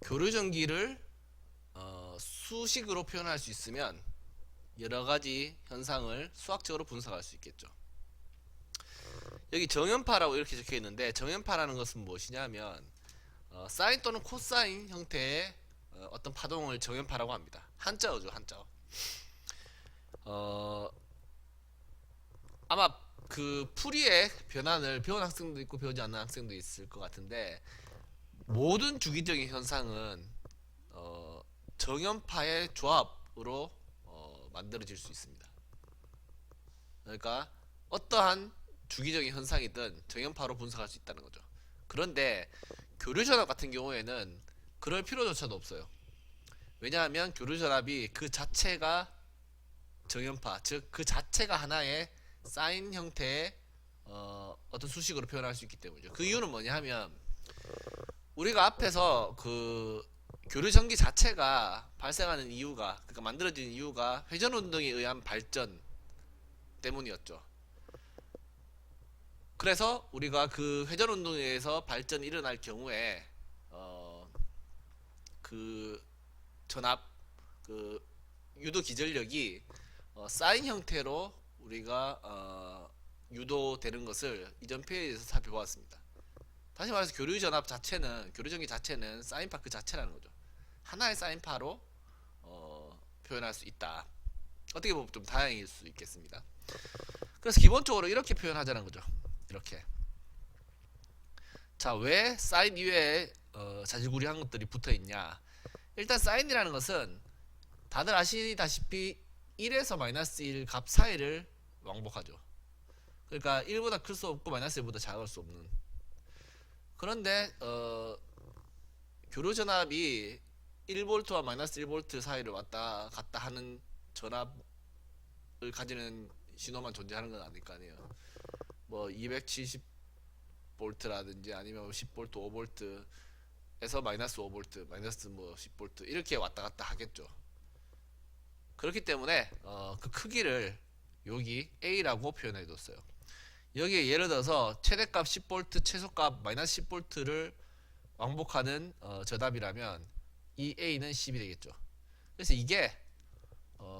교류전기를 수식으로 표현할 수 있으면 여러가지 현상을 수학적으로 분석할 수 있겠죠. 여기 정연파라고 이렇게 적혀 있는데, 정연파라는 것은 무엇이냐면 사인 또는 코사인 형태의 어떤 파동을 정연파라고 합니다. 한자어죠, 한자어. 아마 그 풀이의 변환을 배운 학생도 있고 배우지 않는 학생도 있을 것 같은데, 모든 주기적인 현상은 정연파의 조합으로 만들어질 수 있습니다. 그러니까 어떠한 주기적인 현상이든 정연파로 분석할 수 있다는 거죠. 그런데 교류전압 같은 경우에는 그럴 필요조차도 없어요. 왜냐하면 교류전압이 그 자체가 정연파, 즉 그 자체가 하나의 사인 형태의 어떤 수식으로 표현할 수 있기 때문이죠. 그 이유는 뭐냐 하면, 우리가 앞에서 그 교류전기 자체가 발생하는 이유가, 그러니까 만들어진 이유가 회전운동에 의한 발전 때문이었죠. 그래서 우리가 그 회전운동에 의해서 발전이 일어날 경우에 그 전압, 그 유도 기전력이 사인 형태로 우리가 유도되는 것을 이전 페이지에서 살펴보았습니다. 다시 말해서 교류전기 자체는 사인파 그 자체라는 거죠. 하나의 사인파로 표현할 수 있다. 어떻게 보면 좀 다양일 수 있겠습니다. 그래서 기본적으로 이렇게 표현하자는 거죠. 이렇게. 자, 왜 사인 이외에 자질구레한 것들이 붙어 있냐? 일단 사인이라는 것은 다들 아시다시피 1에서 마이너스 1 값 사이를 왕복하죠. 그러니까 1보다 클 수 없고 마이너스 1보다 작을 수 없는. 그런데 교류전압이 1V와 마이너스 1V 사이를 왔다 갔다 하는 전압을 가지는 신호만 존재하는 건 아닐 거 아니에요. 뭐 270V라든지 아니면 10V, 5V에서 마이너스 5V, 마이너스 뭐 10V 이렇게 왔다 갔다 하겠죠. 그렇기 때문에 그 크기를 여기 A라고 표현해 뒀어요. 여기에 예를 들어서 최대값 10V, 최소값 마이너스 10V를 왕복하는 전압이라면 이 A는 10이 되겠죠. 그래서 이게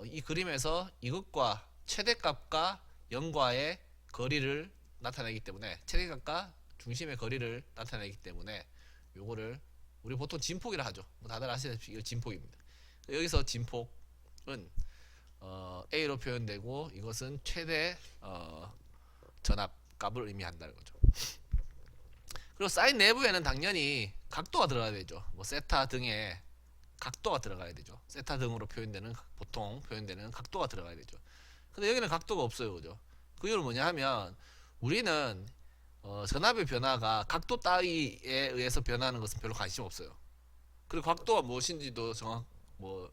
이 그림에서 이것과 최대값과 0과의 거리를 나타내기 때문에, 최대값과 중심의 거리를 나타내기 때문에 요거를 우리 보통 진폭이라 하죠. 뭐 다들 아시다시피 이거 진폭입니다. 여기서 진폭은 A로 표현되고, 이것은 최대 전압 값을 의미한다는 거죠. 그리고 사인 내부에는 당연히 각도가 들어가야 되죠. 뭐 세타 등의 각도가 들어가야 되죠. 세타 등으로 보통 표현되는 각도가 들어가야 되죠. 근데 여기는 각도가 없어요, 그죠? 그 이유는 뭐냐 하면, 우리는 전압의 변화가 각도 따위에 의해서 변하는 것은 별로 관심 없어요. 그리고 각도가 무엇인지도 뭐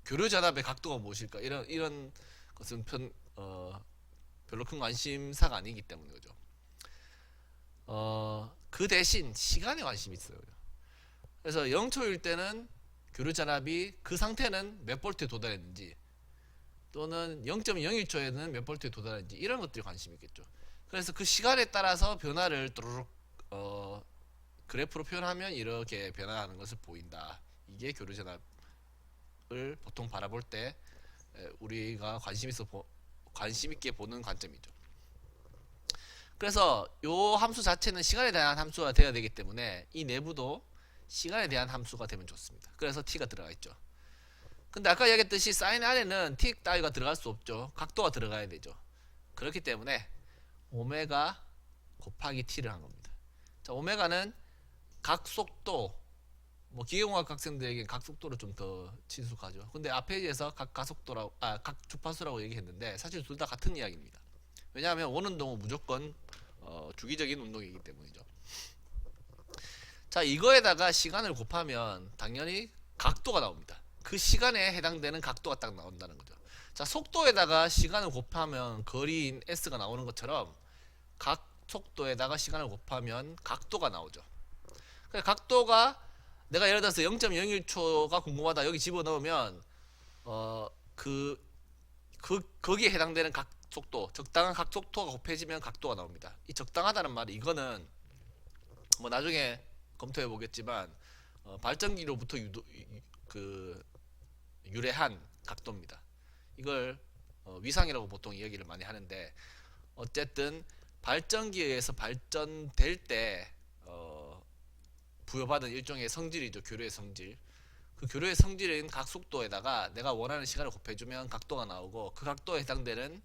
교류 전압의 각도가 무엇일까, 이런 것은 별로 큰 관심사가 아니기 때문에 그죠. 그 대신 시간에 관심이 있어요. 그래서 0초일 때는 교류 전압이 그 상태는 몇 볼트에 도달했는지, 또는 0.01초에는 몇 볼트에 도달했는지, 이런 것들이 관심이 있겠죠. 그래서 그 시간에 따라서 변화를 또르륵 그래프로 표현하면 이렇게 변화하는 것을 보인다. 이게 교류 전압을 보통 바라볼 때 우리가 관심 있게 보는 관점이죠. 그래서 요 함수 자체는 시간에 대한 함수가 되어야 되기 때문에 이 내부도 시간에 대한 함수가 되면 좋습니다. 그래서 t가 들어가 있죠. 근데 아까 얘기했듯이 사인 안에는 t 따위가 들어갈 수 없죠. 각도가 들어가야 되죠. 그렇기 때문에 오메가 곱하기 t를 한 겁니다. 자, 오메가는 각속도, 뭐 기계공학 학생들에게 각속도를 좀 더 친숙하죠. 근데 앞에 에서 각 주파수라고 얘기했는데, 사실 둘 다 같은 이야기입니다. 왜냐하면 원운동은 무조건 주기적인 운동이기 때문이죠. 자, 이거에다가 시간을 곱하면 당연히 각도가 나옵니다. 그 시간에 해당되는 각도가 딱 나온다는 거죠. 자, 속도에다가 시간을 곱하면 거리인 s가 나오는 것처럼, 각 속도에다가 시간을 곱하면 각도가 나오죠. 그래서 각도가, 내가 예를 들어서 0.01초가 궁금하다 여기 집어넣으면 거기에 해당되는 각속도, 적당한 각속도가 곱해지면 각도가 나옵니다. 이 적당하다는 말이, 이거는 뭐 나중에 검토해 보겠지만 발전기로부터 유래한 각도입니다. 이걸 위상이라고 보통 이야기를 많이 하는데, 어쨌든 발전기에 의해서 발전될 때 부여받은 일종의 성질이죠. 교류의 성질. 그 교류의 성질인 각속도에다가 내가 원하는 시간을 곱해주면 각도가 나오고, 그 각도에 해당되는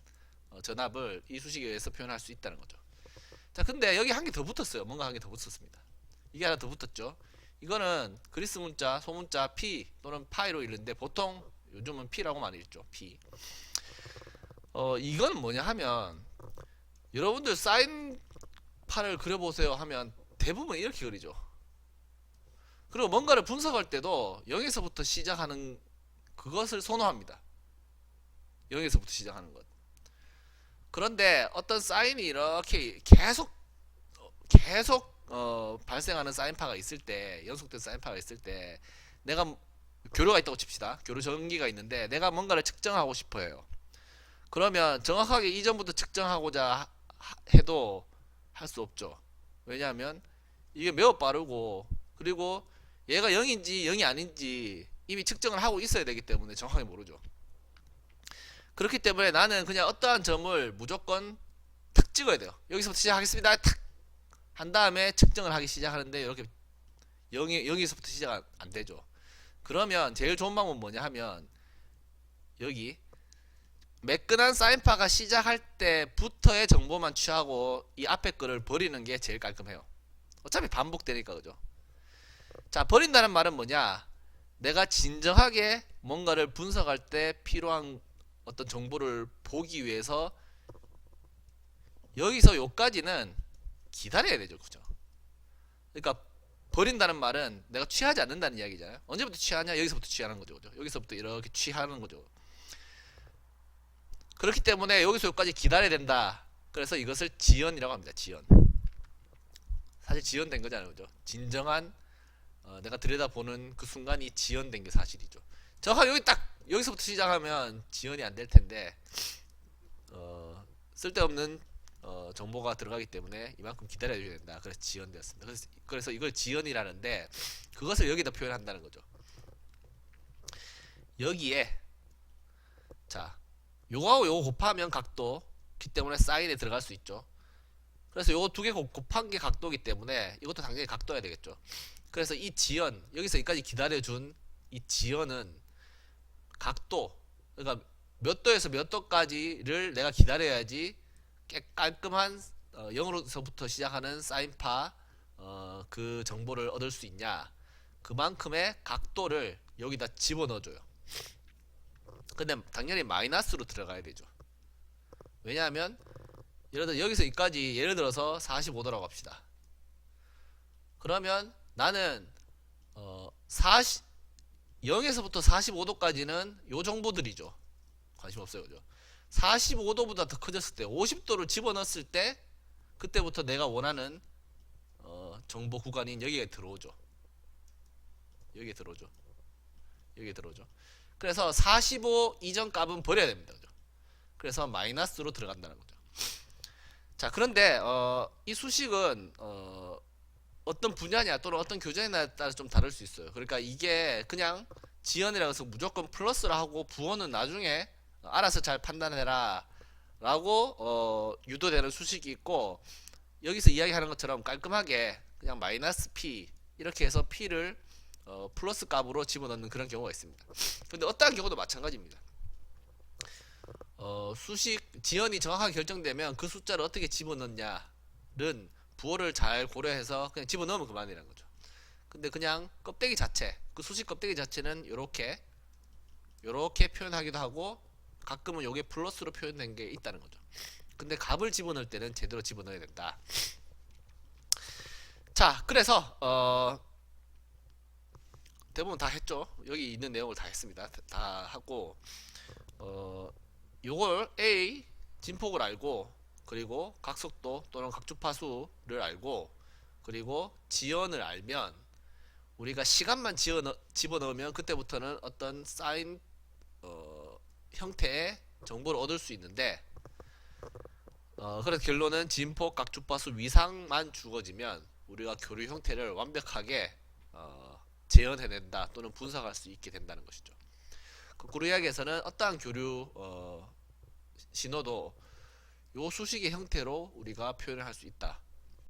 전압을 이 수식에 의해서 표현할 수 있다는 거죠. 자, 근데 여기 한 개 더 붙었어요. 뭔가 한 개 더 붙었습니다. 이게 하나 더 붙었죠. 이거는 그리스 문자, 소문자 P 또는 파이로 읽는데, 보통 요즘은 P라고 많이 읽죠. P. 이건 뭐냐 하면, 여러분들 사인파를 그려보세요 하면 대부분 이렇게 그리죠. 그리고 뭔가를 분석할 때도 0에서부터 시작하는 그것을 선호합니다. 0에서부터 시작하는 것. 그런데 어떤 사인이 이렇게 계속 발생하는 사인파가 있을 때, 연속된 사인파가 있을 때, 내가 교류가 있다고 칩시다. 교류 전기가 있는데 내가 뭔가를 측정하고 싶어요. 그러면 정확하게 이전부터 측정하고자 해도 할 수 없죠. 왜냐하면 이게 매우 빠르고, 그리고 얘가 0인지 0이 아닌지 이미 측정을 하고 있어야 되기 때문에 정확하게 모르죠. 그렇기 때문에 나는 그냥 어떠한 점을 무조건 탁 찍어야 돼요. 여기서부터 시작하겠습니다. 탁 한 다음에 측정을 하기 시작하는데, 이렇게 0에서부터 시작 안 되죠. 그러면 제일 좋은 방법은 뭐냐 하면, 여기 매끈한 사인파가 시작할 때부터의 정보만 취하고 이 앞에 거를 버리는 게 제일 깔끔해요. 어차피 반복되니까, 그죠? 자, 버린다는 말은 뭐냐? 내가 진정하게 뭔가를 분석할 때 필요한 어떤 정보를 보기 위해서 여기서 요까지는 기다려야 되죠, 그죠? 그러니까 버린다는 말은 내가 취하지 않는다는 이야기잖아요. 언제부터 취하냐? 여기서부터 취하는 거죠, 그죠? 여기서부터 이렇게 취하는 거죠. 그렇기 때문에 여기서 여기까지 기다려야 된다. 그래서 이것을 지연이라고 합니다. 지연. 사실 지연된 거잖아요, 그죠? 진정한 내가 들여다보는 그 순간이 지연된 게 사실이죠. 정확하게 여기서부터 시작하면 지연이 안 될 텐데, 쓸데없는 정보가 들어가기 때문에 이만큼 기다려줘야 된다. 그래서 지연되었습니다. 그래서 이걸 지연이라는데, 그것을 여기다 표현한다는 거죠. 여기에 자, 요거하고 요거 곱하면 각도기 때문에 사인에 들어갈 수 있죠. 그래서 요거 두 개 곱한 게 각도기 때문에 이것도 당연히 각도야 되겠죠. 그래서 이 지연, 여기서 여기까지 기다려준 이 지연은 각도, 그러니까 몇 도에서 몇 도까지를 내가 기다려야지 깔끔한 0으로서부터 시작하는 사인파 그 정보를 얻을 수 있냐. 그만큼의 각도를 여기다 집어넣어줘요. 근데 당연히 마이너스로 들어가야 되죠. 왜냐하면 예를 들어 여기서 여기까지 예를 들어서 45도라고 합시다. 그러면 나는 0에서부터 45도까지는 요 정보들이죠. 관심 없어요, 그죠? 45도보다 더 커졌을 때, 50도를 집어넣었을 때, 그때부터 내가 원하는 정보 구간인 여기에 들어오죠. 여기에 들어오죠. 여기에 들어오죠. 그래서 45 이전 값은 버려야 됩니다, 그죠? 그래서 마이너스로 들어간다는 거죠. 자, 그런데 이 수식은 어떤 분야냐 또는 어떤 교재냐에 따라 좀 다를 수 있어요. 그러니까 이게 그냥 지연이라고 해서 무조건 플러스를 하고 부호는 나중에 알아서 잘 판단해라 라고 유도되는 수식이 있고, 여기서 이야기하는 것처럼 깔끔하게 그냥 마이너스 P 이렇게 해서 P를 플러스 값으로 집어넣는 그런 경우가 있습니다. 근데 어떠한 경우도 마찬가지입니다. 수식 지연이 정확하게 결정되면 그 숫자를 어떻게 집어넣냐는 부호를 잘 고려해서 그냥 집어넣으면 그만이라는 거죠. 근데 그냥 껍데기 자체, 그 수식 껍데기 자체는 요렇게 표현하기도 하고, 가끔은 요게 플러스로 표현된 게 있다는 거죠. 근데 값을 집어넣을 때는 제대로 집어넣어야 된다. 자, 그래서 대부분 다 했죠. 여기 있는 내용을 다 했습니다. 다 하고 요걸 A 진폭을 알고, 그리고 각속도 또는 각주파수를 알고, 그리고 지연을 알면 우리가 시간만 집어넣으면 그때부터는 어떤 사인 형태의 정보를 얻을 수 있는데, 그래서 결론은 진폭, 각주파수, 위상만 주어지면 우리가 교류 형태를 완벽하게 재현해낸다 또는 분석할 수 있게 된다는 것이죠. 거꾸로 이야기해서는 어떠한 교류 신호도 요 수식의 형태로 우리가 표현을 할 수 있다.